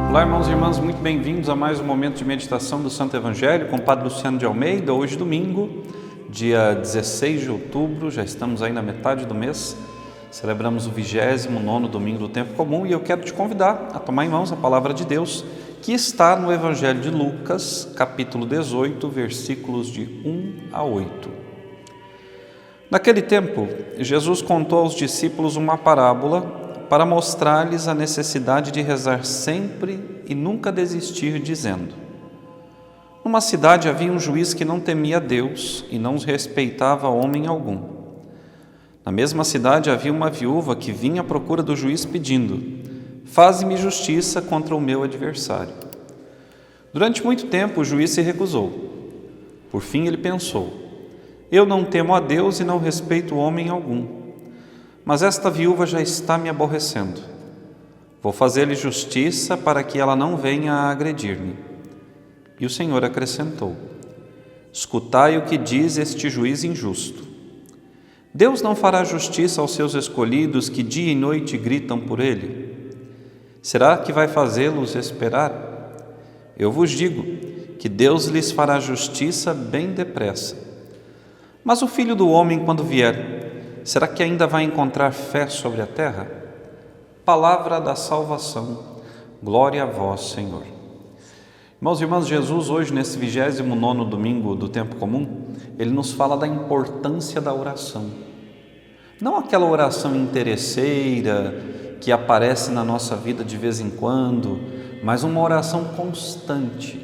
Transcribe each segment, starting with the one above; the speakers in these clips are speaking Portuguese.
Olá, irmãos e irmãs, muito bem-vindos a mais um momento de meditação do Santo Evangelho com o Padre Luciano de Almeida. Hoje, domingo, dia 16 de outubro, já estamos aí na metade do mês, celebramos o 29º domingo do tempo comum e eu quero te convidar a tomar em mãos a palavra de Deus que está no Evangelho de Lucas, capítulo 18, versículos de 1 a 8. Naquele tempo, Jesus contou aos discípulos uma parábola para mostrar-lhes a necessidade de rezar sempre e nunca desistir, dizendo: numa cidade havia um juiz que não temia Deus e não respeitava homem algum. Na mesma cidade havia uma viúva que vinha à procura do juiz pedindo: faze-me justiça contra o meu adversário. Durante muito tempo o juiz se recusou. Por fim ele pensou: eu não temo a Deus e não respeito homem algum. Mas esta viúva já está me aborrecendo. Vou fazer-lhe justiça para que ela não venha a agredir-me. E o Senhor acrescentou: escutai o que diz este juiz injusto. Deus não fará justiça aos seus escolhidos que dia e noite gritam por ele? Será que vai fazê-los esperar? Eu vos digo que Deus lhes fará justiça bem depressa. Mas o Filho do Homem, quando vier, será que ainda vai encontrar fé sobre a terra? Palavra da salvação, glória a vós, Senhor. Irmãos e irmãs, Jesus hoje, nesse 29º domingo do tempo comum, Ele nos fala da importância da oração. Não aquela oração interesseira que aparece na nossa vida de vez em quando, mas uma oração constante,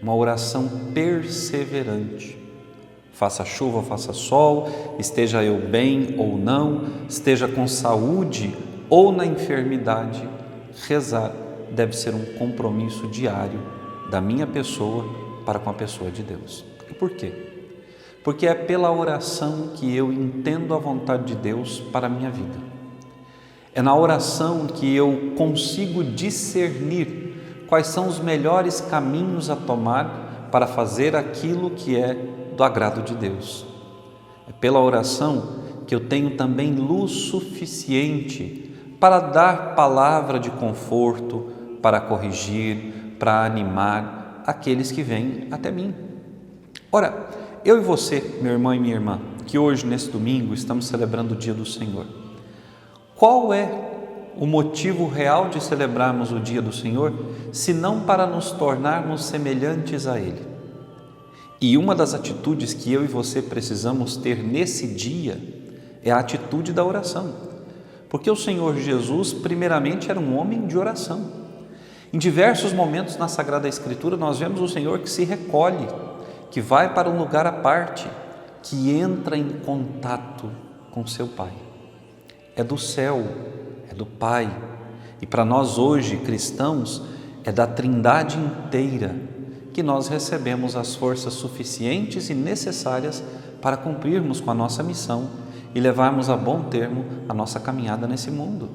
uma oração perseverante. Faça chuva ou faça sol, esteja eu bem ou não, esteja com saúde ou na enfermidade, rezar deve ser um compromisso diário da minha pessoa para com a pessoa de Deus. E por quê? Porque é pela oração que eu entendo a vontade de Deus para a minha vida. É na oração que eu consigo discernir quais são os melhores caminhos a tomar para fazer aquilo que é do agrado de Deus. É pela oração que eu tenho também luz suficiente para dar palavra de conforto, para corrigir, para animar aqueles que vêm até mim. Ora, eu e você, meu irmão e minha irmã, que hoje, nesse domingo, estamos celebrando o dia do Senhor, qual é o motivo real de celebrarmos o dia do Senhor, se não para nos tornarmos semelhantes a Ele? E uma das atitudes que eu e você precisamos ter nesse dia é a atitude da oração. Porque o Senhor Jesus, primeiramente, era um homem de oração. Em diversos momentos na Sagrada Escritura, nós vemos o Senhor que se recolhe, que vai para um lugar à parte, que entra em contato com seu Pai. É do céu, é do Pai. E para nós hoje, cristãos, é da Trindade inteira que nós recebemos as forças suficientes e necessárias para cumprirmos com a nossa missão e levarmos a bom termo a nossa caminhada nesse mundo.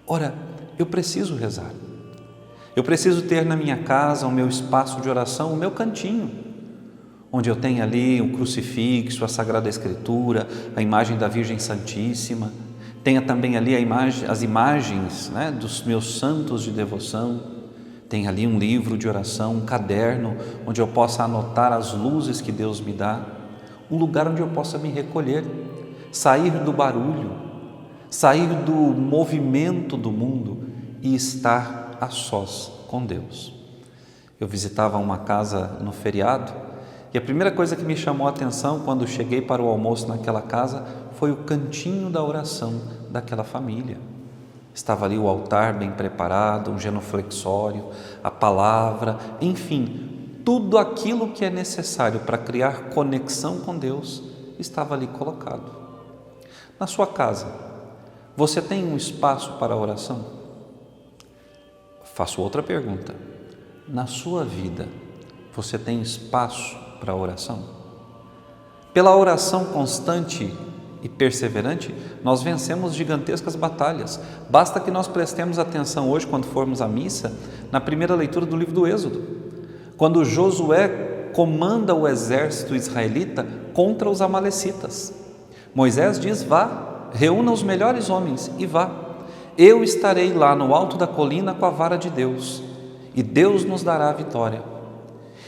Ora, eu preciso rezar. Eu preciso ter na minha casa o meu espaço de oração, o meu cantinho, onde eu tenho ali o crucifixo, a Sagrada Escritura, a imagem da Virgem Santíssima, tenha também ali as imagens, dos meus santos de devoção. Tem ali um livro de oração, um caderno, onde eu possa anotar as luzes que Deus me dá, um lugar onde eu possa me recolher, sair do barulho, sair do movimento do mundo e estar a sós com Deus. Eu visitava uma casa no feriado e a primeira coisa que me chamou a atenção quando cheguei para o almoço naquela casa foi o cantinho da oração daquela família. Estava ali o altar bem preparado, um genuflexório, a palavra, enfim, tudo aquilo que é necessário para criar conexão com Deus estava ali colocado. Na sua casa, você tem um espaço para a oração? Faço outra pergunta. Na sua vida, você tem espaço para a oração? Pela oração constante e perseverante, nós vencemos gigantescas batalhas. Basta que nós prestemos atenção hoje, quando formos à missa, na primeira leitura do livro do Êxodo, quando Josué comanda o exército israelita contra os amalecitas. Moisés diz: vá, reúna os melhores homens e vá. eu estarei lá no alto da colina com a vara de Deus, e Deus nos dará a vitória.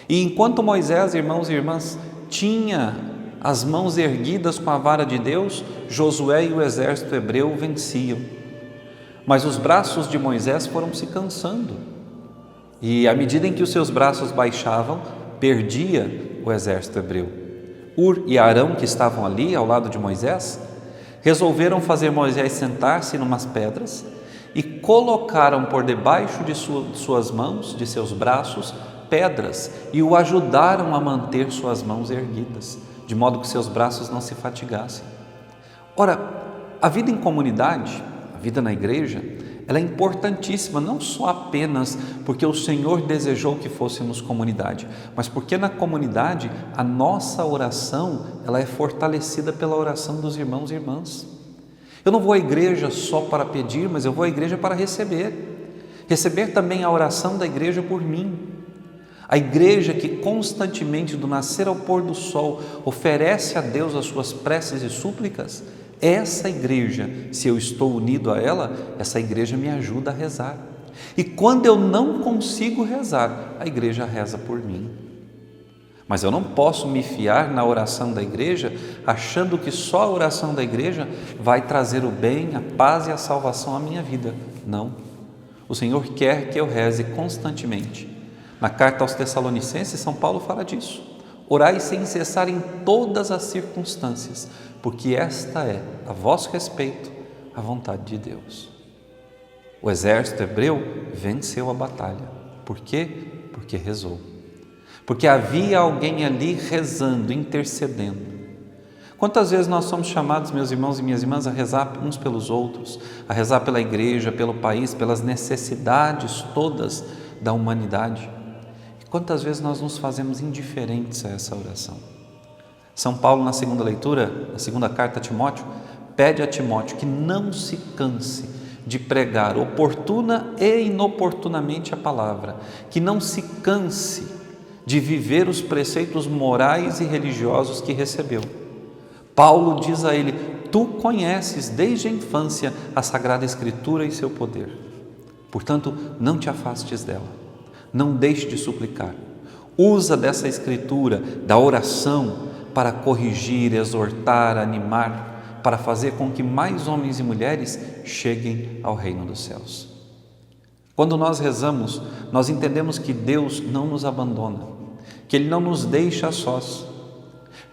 E enquanto Moisés, irmãos e irmãs, tinha as mãos erguidas com a vara de Deus, Josué e o exército hebreu venciam. Mas os braços de Moisés foram se cansando, e à medida em que os seus braços baixavam, perdia o exército hebreu. Ur e Arão, que estavam ali ao lado de Moisés, resolveram fazer Moisés sentar-se numas pedras e colocaram por debaixo de suas mãos, de seus braços, pedras, e o ajudaram a manter suas mãos erguidas, de modo que seus braços não se fatigassem. Ora, a vida em comunidade, a vida na igreja, ela é importantíssima, não só apenas porque o Senhor desejou que fôssemos comunidade, mas porque na comunidade a nossa oração, ela é fortalecida pela oração dos irmãos e irmãs. Eu não vou à igreja só para pedir, mas eu vou à igreja para receber também a oração da igreja por mim. A igreja que constantemente, do nascer ao pôr do sol, oferece a Deus as suas preces e súplicas, essa igreja, se eu estou unido a ela, essa igreja me ajuda a rezar. E quando eu não consigo rezar, a igreja reza por mim. Mas eu não posso me fiar na oração da igreja, achando que só a oração da igreja vai trazer o bem, a paz e a salvação à minha vida. Não. O Senhor quer que eu reze constantemente. Na carta aos Tessalonicenses, São Paulo fala disso. Orai sem cessar em todas as circunstâncias, porque esta é, a vosso respeito, a vontade de Deus. O exército hebreu venceu a batalha. Por quê? Porque rezou. Porque havia alguém ali rezando, intercedendo. Quantas vezes nós somos chamados, meus irmãos e minhas irmãs, a rezar uns pelos outros, a rezar pela igreja, pelo país, pelas necessidades todas da humanidade. Quantas vezes nós nos fazemos indiferentes a essa oração? São Paulo, na segunda leitura, na segunda carta a Timóteo, pede a Timóteo que não se canse de pregar oportuna e inoportunamente a palavra, que não se canse de viver os preceitos morais e religiosos que recebeu. Paulo diz a ele: tu conheces desde a infância a Sagrada Escritura e seu poder, portanto não te afastes dela. Não deixe de suplicar. Usa dessa escritura, da oração, para corrigir, exortar, animar, para fazer com que mais homens e mulheres cheguem ao reino dos céus. Quando nós rezamos, nós entendemos que Deus não nos abandona, que Ele não nos deixa a sós.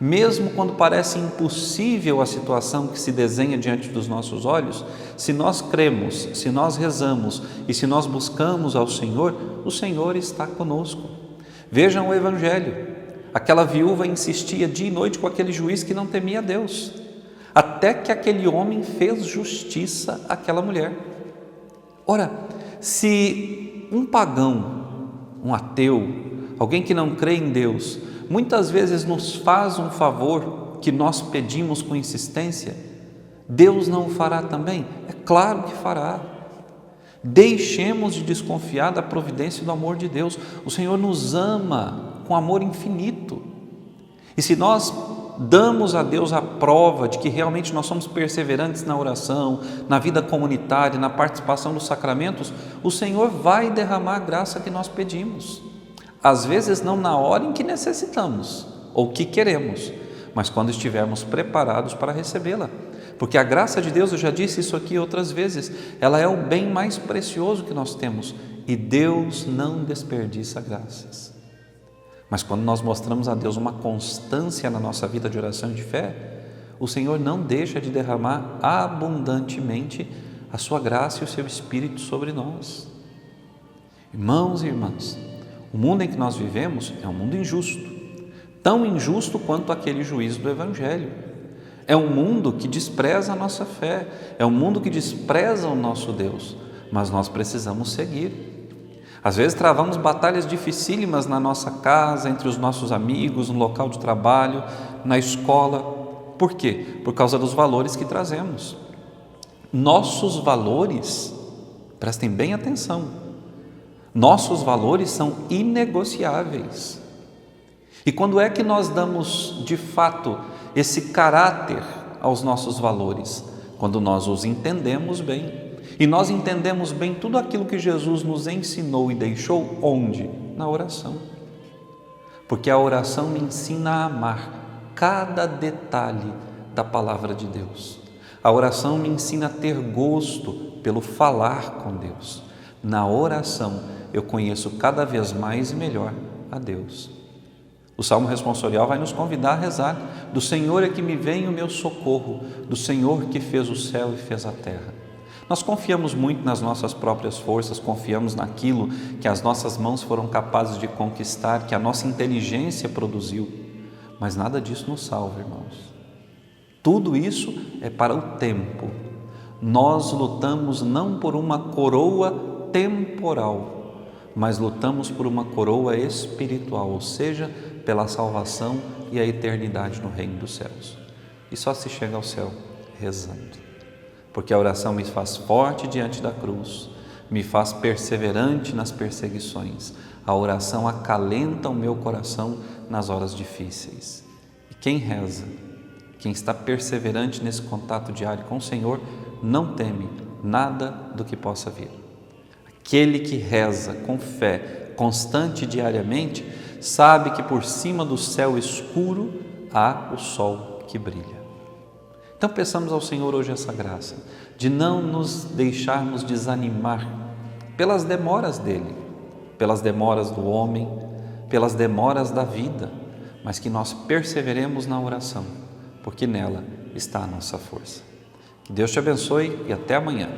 Mesmo quando parece impossível a situação que se desenha diante dos nossos olhos, se nós cremos, se nós rezamos e se nós buscamos ao Senhor, o Senhor está conosco. Vejam o Evangelho. Aquela viúva insistia dia e noite com aquele juiz que não temia a Deus, até que aquele homem fez justiça àquela mulher. Ora, se um pagão, um ateu, alguém que não crê em Deus, muitas vezes nos faz um favor que nós pedimos com insistência, Deus não o fará também? É claro que fará. Deixemos de desconfiar da providência e do amor de Deus. O Senhor nos ama com amor infinito. E se nós damos a Deus a prova de que realmente nós somos perseverantes na oração, na vida comunitária, na participação dos sacramentos, o Senhor vai derramar a graça que nós pedimos. Às vezes não na hora em que necessitamos ou que queremos, mas quando estivermos preparados para recebê-la. Porque a graça de Deus, eu já disse isso aqui outras vezes, ela é o bem mais precioso que nós temos e Deus não desperdiça graças. Mas quando nós mostramos a Deus uma constância na nossa vida de oração e de fé, o Senhor não deixa de derramar abundantemente a sua graça e o seu Espírito sobre nós. Irmãos e irmãs, o mundo em que nós vivemos é um mundo injusto, tão injusto quanto aquele juízo do Evangelho. É um mundo que despreza a nossa fé, é um mundo que despreza o nosso Deus, mas nós precisamos seguir. Às vezes travamos batalhas dificílimas na nossa casa, entre os nossos amigos, no local de trabalho, na escola. Por quê? Por causa dos valores que trazemos. Nossos valores, prestem bem atenção, nossos valores são inegociáveis. E quando é que nós damos, de fato, esse caráter aos nossos valores? Quando nós os entendemos bem, E nós entendemos bem tudo aquilo que Jesus nos ensinou e deixou onde? Na oração. Porque a oração me ensina a amar cada detalhe da palavra de Deus. A oração me ensina a ter gosto pelo falar com Deus. Na oração eu conheço cada vez mais e melhor a Deus. O Salmo responsorial vai nos convidar a rezar: do Senhor é que me vem o meu socorro, do Senhor que fez o céu e fez a terra. Nós confiamos muito nas nossas próprias forças, confiamos naquilo que as nossas mãos foram capazes de conquistar, que a nossa inteligência produziu, mas nada disso nos salva, irmãos. Tudo isso é para o tempo. Nós lutamos não por uma coroa temporal, mas lutamos por uma coroa espiritual, ou seja, pela salvação e a eternidade no reino dos céus. E só se chega ao céu rezando. Porque a oração me faz forte diante da cruz, me faz perseverante nas perseguições. A oração acalenta o meu coração nas horas difíceis. E quem reza, quem está perseverante nesse contato diário com o Senhor, não teme nada do que possa vir. Aquele que reza com fé, constante diariamente, sabe que por cima do céu escuro há o sol que brilha. Então peçamos ao Senhor hoje essa graça, de não nos deixarmos desanimar pelas demoras dele, pelas demoras do homem, pelas demoras da vida, mas que nós perseveremos na oração, porque nela está a nossa força. Que Deus te abençoe e até amanhã.